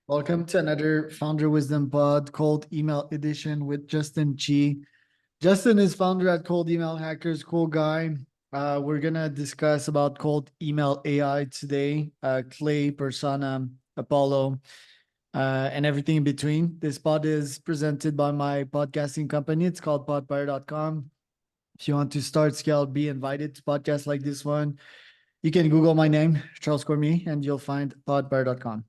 Welcome to another Founder Wisdom Pod called Email Edition with Justin Chi. Justin is founder at Cold Email Hackers, cool guy. We're gonna discuss about cold email AI today, Clay, Persona, Apollo, and everything in between. This pod is presented by my podcasting company. It's called podfire.com. If you want to start, scale, be invited to podcasts like this one, you can Google my name, Charles Cormier, and you'll find podfire.com.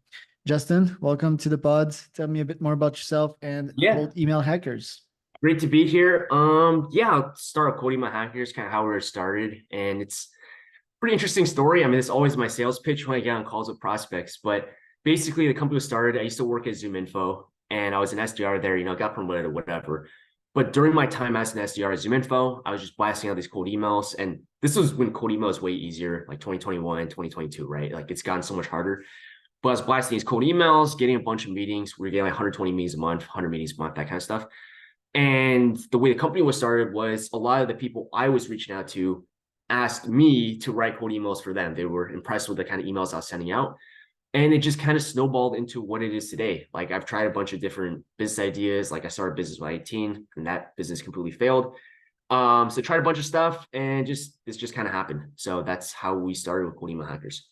Justin, welcome to the pods. Tell me a bit more about yourself and Yeah, cold email hackers. great to be here. Yeah, I'll start with Coding My Hackers, kind of how we started. And it's a pretty interesting story. I mean, it's always my sales pitch when I get on calls with prospects. But basically, the company was started. I used to work at ZoomInfo, and I was an SDR there, got promoted or whatever. But during my time as an SDR at ZoomInfo, I was just blasting out these cold emails. And this was when cold email was way easier, like 2021, 2022, right? Like it's gotten so much harder. But I was blasting these cold emails, getting a bunch of meetings. We were getting like 120 meetings a month, 100 meetings a month, that kind of stuff. And the way the company was started was a lot of the people I was reaching out to asked me to write cold emails for them. They were impressed with the kind of emails I was sending out. And it just kind of snowballed into what it is today. Like I've tried a bunch of different business ideas. Like I started a business when I was 18 and that business completely failed. So tried a bunch of stuff and this just kind of happened. So that's how we started with Cold Email Hackers.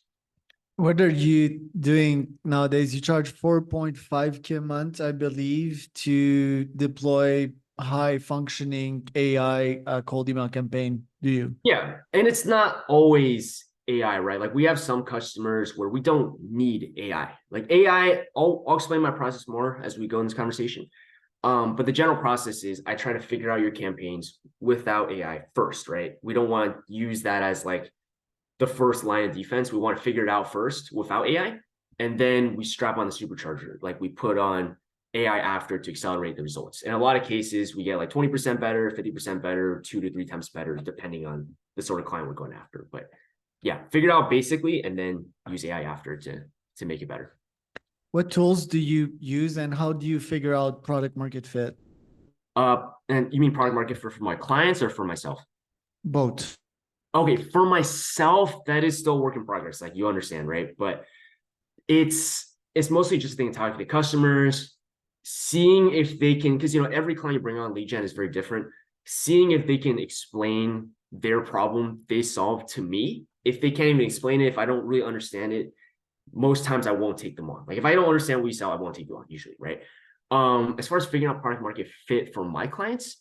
What are you doing nowadays? You charge 4.5K a month, I believe, to deploy high functioning AI cold email campaign. Do you? Yeah. And it's not always AI, right? Like we have some customers where we don't need AI. Like AI, I'll explain my process more as we go in this conversation. But the general process is I try to figure out your campaigns without AI first, right? We don't want to use that as like the first line of defense. We want to figure it out first without AI. And then we strap on the supercharger. Like we put on AI after to accelerate the results. In a lot of cases, we get like 20% better, 50% better, 2 to 3 times better, depending on the sort of client we're going after. But yeah, figure it out basically, and then use AI after to make it better. What tools do you use and how do you figure out product market fit? And you mean product market for my clients or for myself? Both. Okay, for myself, that is still work in progress. Like you understand, right? But it's mostly just thinking talking to customers, seeing if they can, because every client you bring on lead gen is very different. Seeing if they can explain their problem they solve to me. If they can't even explain it, if I don't really understand it, most times I won't take them on. Like if I don't understand what you sell, I won't take you on usually, right? As far as figuring out product market fit for my clients,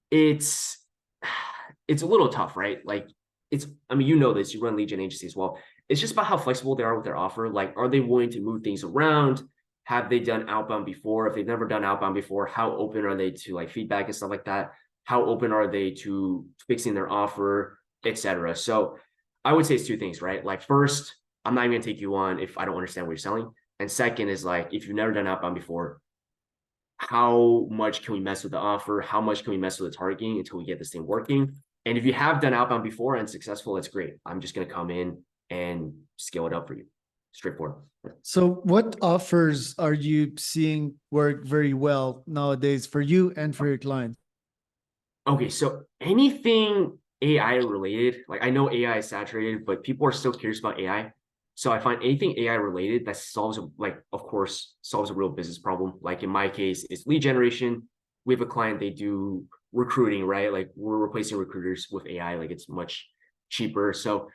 it's it's a little tough, right? Like I mean, this, you run lead gen agency as well. It's just about how flexible they are with their offer. Like, are they willing to move things around? Have they done outbound before? If they've never done outbound before, how open are they to like feedback and stuff like that? How open are they to fixing their offer, etc.? So I would say it's two things, right? Like first, I'm not even gonna take you on if I don't understand what you're selling. And second is like, if you've never done outbound before, how much can we mess with the offer? How much can we mess with the targeting until we get this thing working? And if you have done outbound before and successful, that's great. I'm just going to come in and scale it up for you. Straightforward. So what offers are you seeing work very well nowadays for you and for your clients? Okay, so anything AI related, like I know AI is saturated, but people are still curious about AI. So I find anything AI related that solves, like, of course, solves a real business problem. Like in my case, it's lead generation. We have a client, they do recruiting, right? Like we're replacing recruiters with AI, like it's much cheaper. So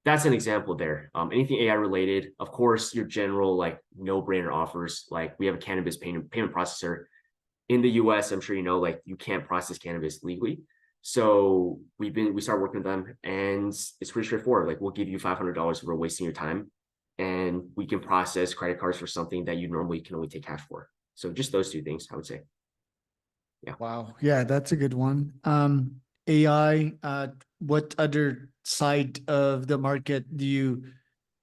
that's an example there. Anything AI related, of course, your general like no-brainer offers. Like we have a cannabis payment processor in the US. I'm sure like you can't process cannabis legally. So we started working with them, and it's pretty straightforward. Like we'll give you $500 for wasting your time, and we can process credit cards for something that you normally can only take cash for. So just those two things, I would say. Yeah. Wow. Yeah, that's a good one. AI, what other side of the market do you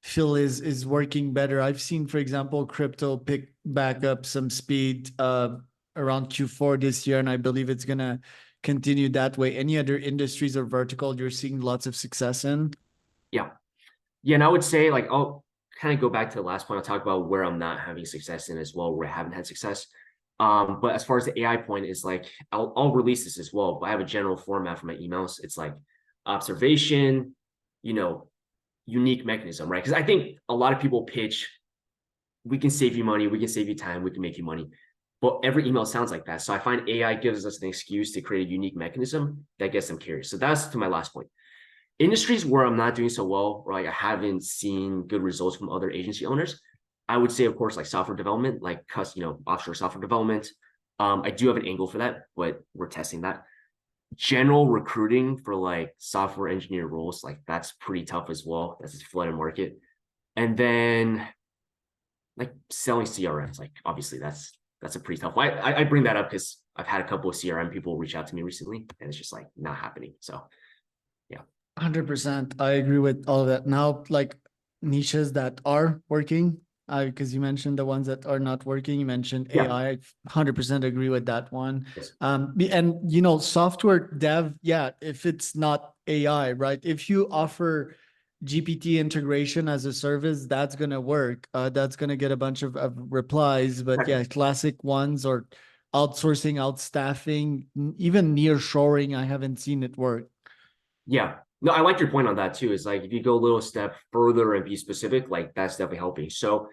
feel is working better? I've seen, for example, crypto pick back up some speed around Q4 this year, and I believe it's gonna continue that way. Any other industries or vertical you're seeing lots of success in? Yeah. Yeah. And I would say like I'll kind of go back to the last point. I'll talk about where I'm not having success in as well, where I haven't had success. But as far as the AI point is like I'll release this as well, but I have a general format for my emails. It's like observation, unique mechanism, right? Because I think a lot of people pitch we can save you money, we can save you time, we can make you money. But every email sounds like that. So I find AI gives us an excuse to create a unique mechanism that gets them curious. So that's to my last point. Industries where I'm not doing so well, or like I haven't seen good results from other agency owners, I would say, of course, like software development, like offshore software development. I do have an angle for that, but we're testing that. General recruiting for like software engineer roles, like that's pretty tough as well. That's a flooded market. And then like selling CRMs, like obviously that's a pretty tough one. I bring that up because I've had a couple of CRM people reach out to me recently, and it's just like not happening. So yeah. 100%. I agree with all of that. Now, like niches that are working, because you mentioned the ones that are not working. You mentioned Yeah. AI. 100% agree with that one. Yes. And software dev, yeah, if it's not AI, right? If you offer GPT integration as a service, that's gonna work. That's gonna get a bunch of replies. But yeah, classic ones or outsourcing, outstaffing, even near shoring, I haven't seen it work. Yeah. No, I like your point on that too. Is like if you go a little step further and be specific, like that's definitely helping. So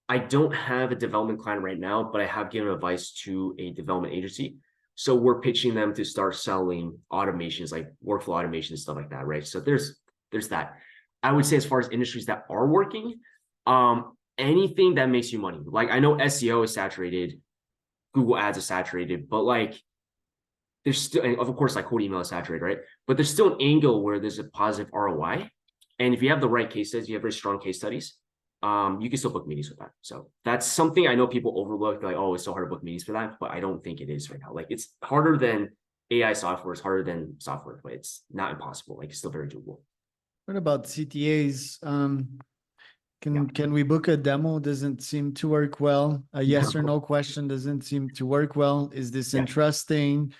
I don't have a development client right now, but I have given advice to a development agency. So we're pitching them to start selling automations, like workflow automation and stuff like that, right? So there's that. I would say as far as industries that are working, anything that makes you money. Like I know SEO is saturated, Google Ads is saturated, but like there's still, and of course, like cold email is saturated, right? But there's still an angle where there's a positive ROI. And if you have the right case studies, you have very strong case studies, you can still book meetings with that. So that's something I know people overlook, like, oh, it's so hard to book meetings for that, but I don't think it is right now. Like it's harder than AI software, it's harder than software, but it's not impossible. Like it's still very doable. What about CTAs? Yeah. Can we book a demo? Doesn't seem to work well. A yes or No. no question doesn't seem to work well. Is this Yeah. interesting?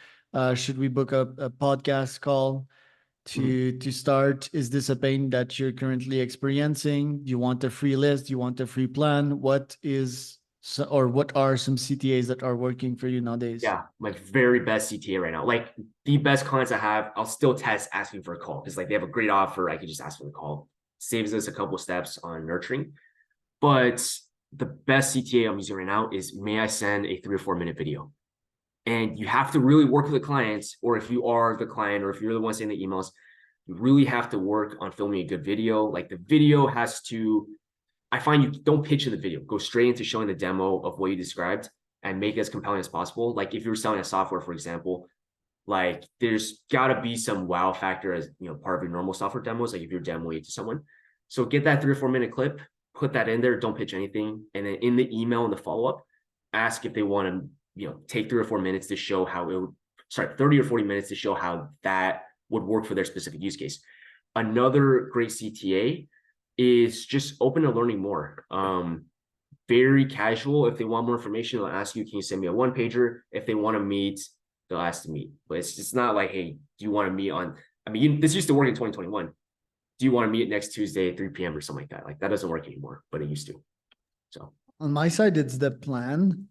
Should we book a podcast call to start? Is this a pain that you're currently experiencing? Do you want a free list? Do you want a free plan? What are some CTAs that are working for you nowadays? Yeah, my very best CTA right now. Like the best clients I have, I'll still test asking for a call because like they have a great offer. I can just ask for the call. Saves us a couple steps on nurturing. But the best CTA I'm using right now is, may I send a 3 or 4 minute video? And you have to really work with the clients, or if you are the client, or if you're the one sending the emails, you really have to work on filming a good video. Like the video has to, I find you don't pitch in the video, go straight into showing the demo of what you described and make it as compelling as possible. Like if you're selling a software, for example, like there's gotta be some wow factor as part of your normal software demos, like if you're demoing it to someone. So get that 3 or 4 minute clip, put that in there, don't pitch anything. And then in the email and the follow-up, ask if they want to, take 3 or 4 minutes to show how it would, 30 or 40 minutes to show how that would work for their specific use case. Another great CTA is just open to learning more. Very casual. If they want more information, they'll ask you, can you send me a one pager? If they want to meet, they'll ask to meet. But it's just not like, hey, do you want to meet on, this used to work in 2021. Do you want to meet next Tuesday at 3 p.m. or something like that? Like that doesn't work anymore, but it used to. So on my side, it's the plan.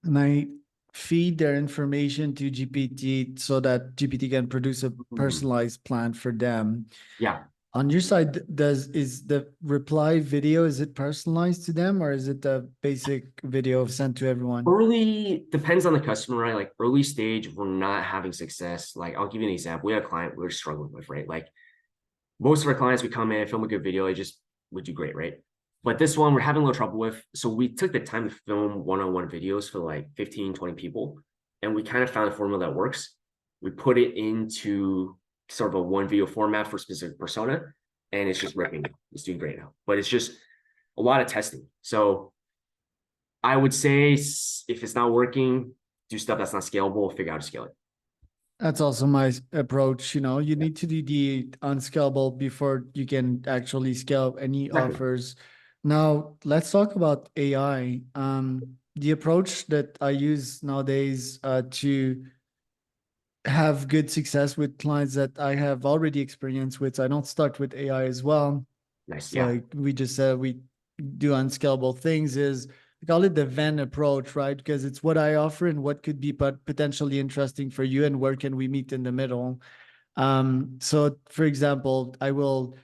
And I feed their information to GPT so that GPT can produce a personalized plan for them. yeah. On your side, is the reply video, is it personalized to them or is it a basic video sent to everyone? Early depends on the customer, right? Like early stage, we're not having success. Like I'll give you an example. We had a client we're struggling with, right? Like most of our clients, we come in, film a good video, it just would do great, right? But this one we're having a little trouble with. So we took the time to film one-on-one videos for like 15, 20 people. And we kind of found a formula that works. We put it into sort of a one video format for a specific persona. And it's just ripping. It's doing great now. But it's just a lot of testing. So I would say if it's not working, do stuff that's not scalable, figure out how to scale it. That's also my approach. You need to do the unscalable before you can actually scale any offers. Now, let's talk about AI. The approach that I use nowadays to have good success with clients that I have already experience with. So I don't start with AI as well. Nice. Yeah. Like we just said, we do unscalable things is we call it the Venn approach, right? Because it's what I offer and what could be potentially interesting for you and where can we meet in the middle. So for example, I will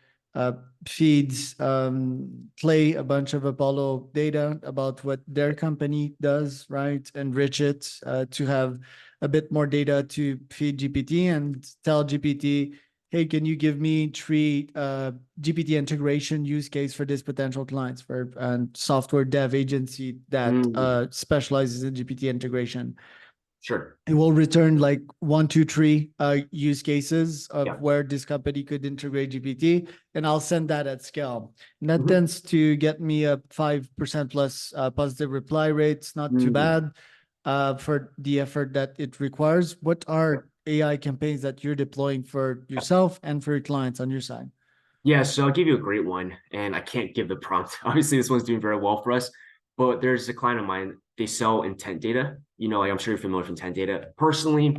feeds Clay a bunch of Apollo data about what their company does, right? Enrich it to have a bit more data to feed GPT and tell GPT, hey, can you give me three GPT integration use case for this potential clients for software dev agency that specializes in GPT integration. Sure. It will return like 1, 2, 3 use cases of Yeah. where this company could integrate GPT, and I'll send that at scale. And that Mhm. tends to get me a 5% plus positive reply rates. Not too bad for the effort that it requires. What are AI campaigns that you're deploying for yourself and for your clients on your side? Yeah, so I'll give you a great one, and I can't give the prompt. Obviously, this one's doing very well for us, but there's a client of mine, they sell intent data. Like I'm sure you're familiar with intent data. Personally,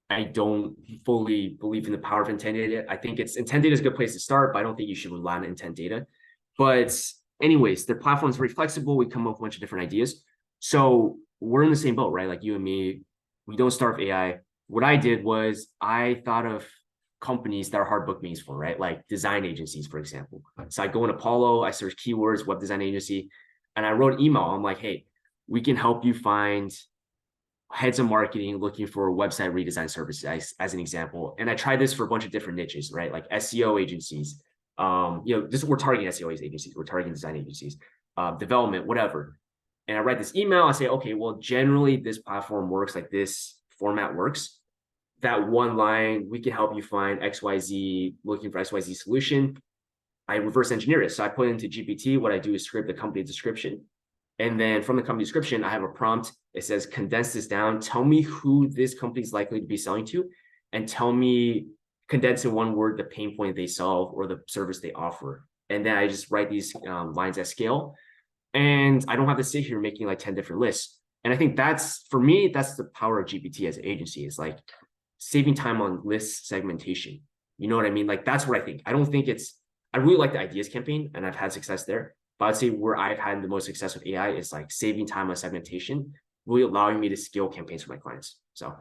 I don't fully believe in the power of intent data. I think intent data is a good place to start, but I don't think you should rely on intent data. But anyways, their platform is very flexible. We come up with a bunch of different ideas. So we're in the same boat, right? Like you and me, we don't start with AI. What I did was I thought of companies that are hard book meetings for, right? Like design agencies, for example. So I go in Apollo, I search keywords, web design agency, and I wrote an email. I'm like, hey, we can help you find heads of marketing looking for website redesign services as an example. And I tried this for a bunch of different niches, right? Like SEO agencies. We're targeting SEO agencies, we're targeting design agencies, development, whatever. And I write this email, I say, okay, well, generally this platform works like this format works. That one line, we can help you find XYZ, looking for XYZ solution. I reverse engineer it. So I put into GPT, what I do is script the company description. And then from the company description, I have a prompt. It says, condense this down. Tell me who this company is likely to be selling to, and tell me, condense in one word, the pain point they solve or the service they offer. And then I just write these lines at scale. And I don't have to sit here making like 10 different lists. And I think for me, that's the power of GPT as an agency, is like saving time on list segmentation. You know what I mean? Like that's what I think. I really like the ideas campaign and I've had success there. But I'd say where I've had the most success with AI is like saving time on segmentation, really allowing me to scale campaigns for my clients. So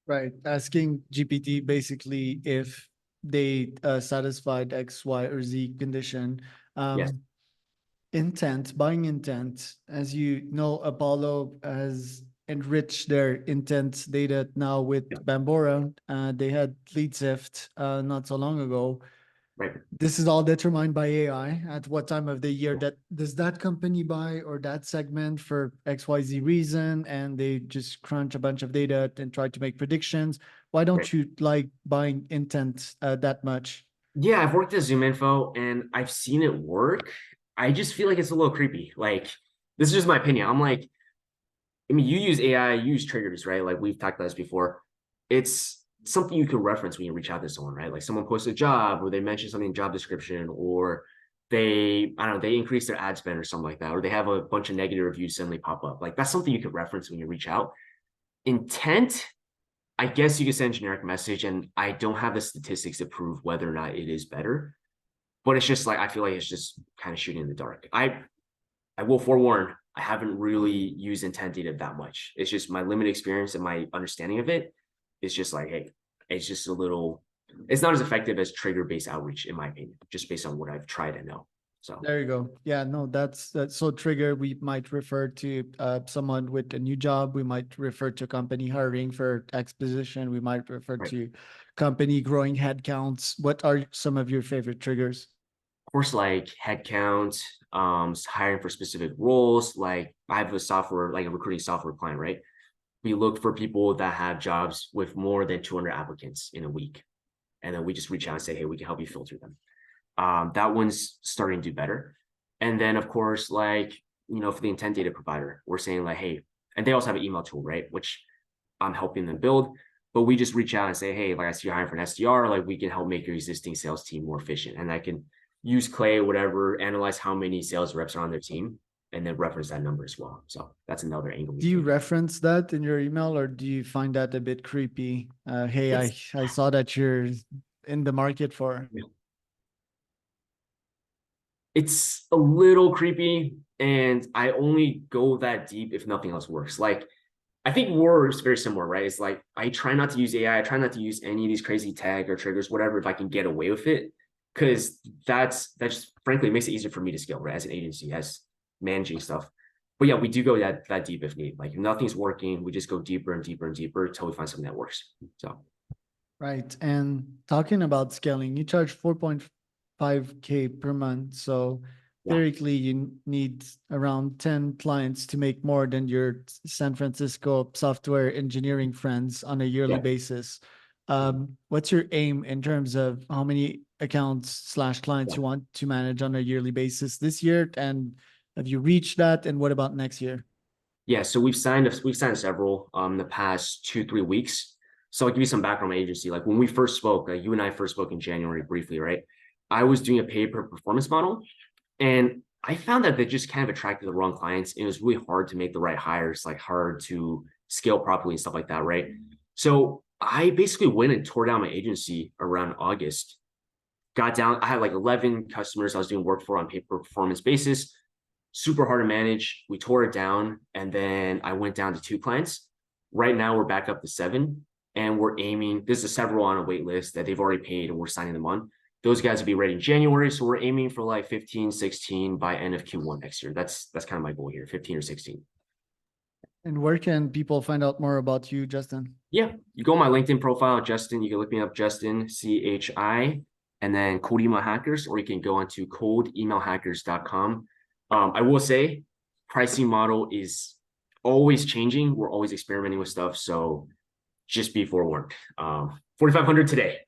Right. Asking GPT basically if they satisfied X, Y, or Z condition. yes. Buying intent. As you know, Apollo has enriched their intent data now with Yeah. Bambora. They had lead sift not so long ago. Right. This is all determined by AI at what time of the year that does that company buy or that segment for XYZ reason, and they just crunch a bunch of data and try to make predictions. Why Right. don't you like buying intent that much? Yeah, I've worked at ZoomInfo and I've seen it work. I just feel like it's a little creepy. Like, this is just my opinion. I'm like, I mean, you use AI, you use triggers, right? Like we've talked about this before. It's something you can reference when you reach out to someone, right? Like someone posts a job or they mention something in job description, or I don't know, they increase their ad spend or something like that, or they have a bunch of negative reviews suddenly pop up. Like that's something you can reference when you reach out. Intent, I guess you could send a generic message, and I don't have the statistics to prove whether or not it is better. But it's just like I feel like it's just kind of shooting in the dark. I will forewarn, I haven't really used intent data that much. It's just my limited experience and my understanding of it. It's just like, hey, it's just it's not as effective as trigger-based outreach, in my opinion, just based on what I've tried and know. So There you go. Yeah, no, that's so trigger. We might refer to someone with a new job. We might refer to company hiring for X position. We might refer right. to company growing headcounts. What are some of your favorite triggers? Of course, like headcount, hiring for specific roles. Like I have like a recruiting software client, right? We look for people that have jobs with more than 200 applicants in a week. And then we just reach out and say, hey, we can help you filter them. That one's starting to do better. And then of course, like, for the intent data provider, we're saying like, hey, and they also have an email tool, right? Which I'm helping them build, but we just reach out and say, hey, like I see you're hiring for an SDR, like we can help make your existing sales team more efficient. And I can use Clay, whatever, analyze how many sales reps are on their team and then reference that number as well. So that's another angle. Do you reference that in your email, or do you find that a bit creepy? Hey, I saw that you're in the market for. It's a little creepy, and I only go that deep if nothing else works. Like, I think we're very similar, right? It's like I try not to use AI, I try not to use any of these crazy tag or triggers, whatever, if I can get away with it. because that's frankly makes it easier for me to scale, right? As an agency, as managing stuff. But yeah, we do go that deep if need. Like if nothing's working, we just go deeper and deeper and deeper until we find something that works. So Right. And talking about scaling, you charge 4.5K per month. So yeah, theoretically, you need around 10 clients to make more than your San Francisco software engineering friends on a yearly yeah. basis. What's your aim in terms of how many accounts slash clients Yeah. you want to manage on a yearly basis this year? And have you reached that? And what about next year? Yeah, so we've signed several the past 2-3 weeks. So I'll give you some background on my agency. Like when we first spoke, like you and I first spoke in January briefly, right? I was doing a pay per performance model, and I found that they just kind of attracted the wrong clients. It was really hard to make the right hires, like hard to scale properly and stuff like that, right? So I basically went and tore down my agency around August. Got down, I had like 11 customers I was doing work for on pay per performance basis, super hard to manage. We tore it down, and then I went down to 2 clients. Right now, we're back up to 7, and we're aiming. There's several on a wait list that they've already paid, and we're signing them on. Those guys will be ready in January, so we're aiming for like 15, 16 by end of Q1 next year. That's kind of my goal here, 15 or 16. And where can people find out more about you, Justin? Yeah, you go on my LinkedIn profile, Justin. You can look me up, Justin CHI, and then Cold Email Hackers, or you can go onto coldemailhackers.com. I will say, pricing model is always changing. We're always experimenting with stuff, so just be forewarned. 4,500 today.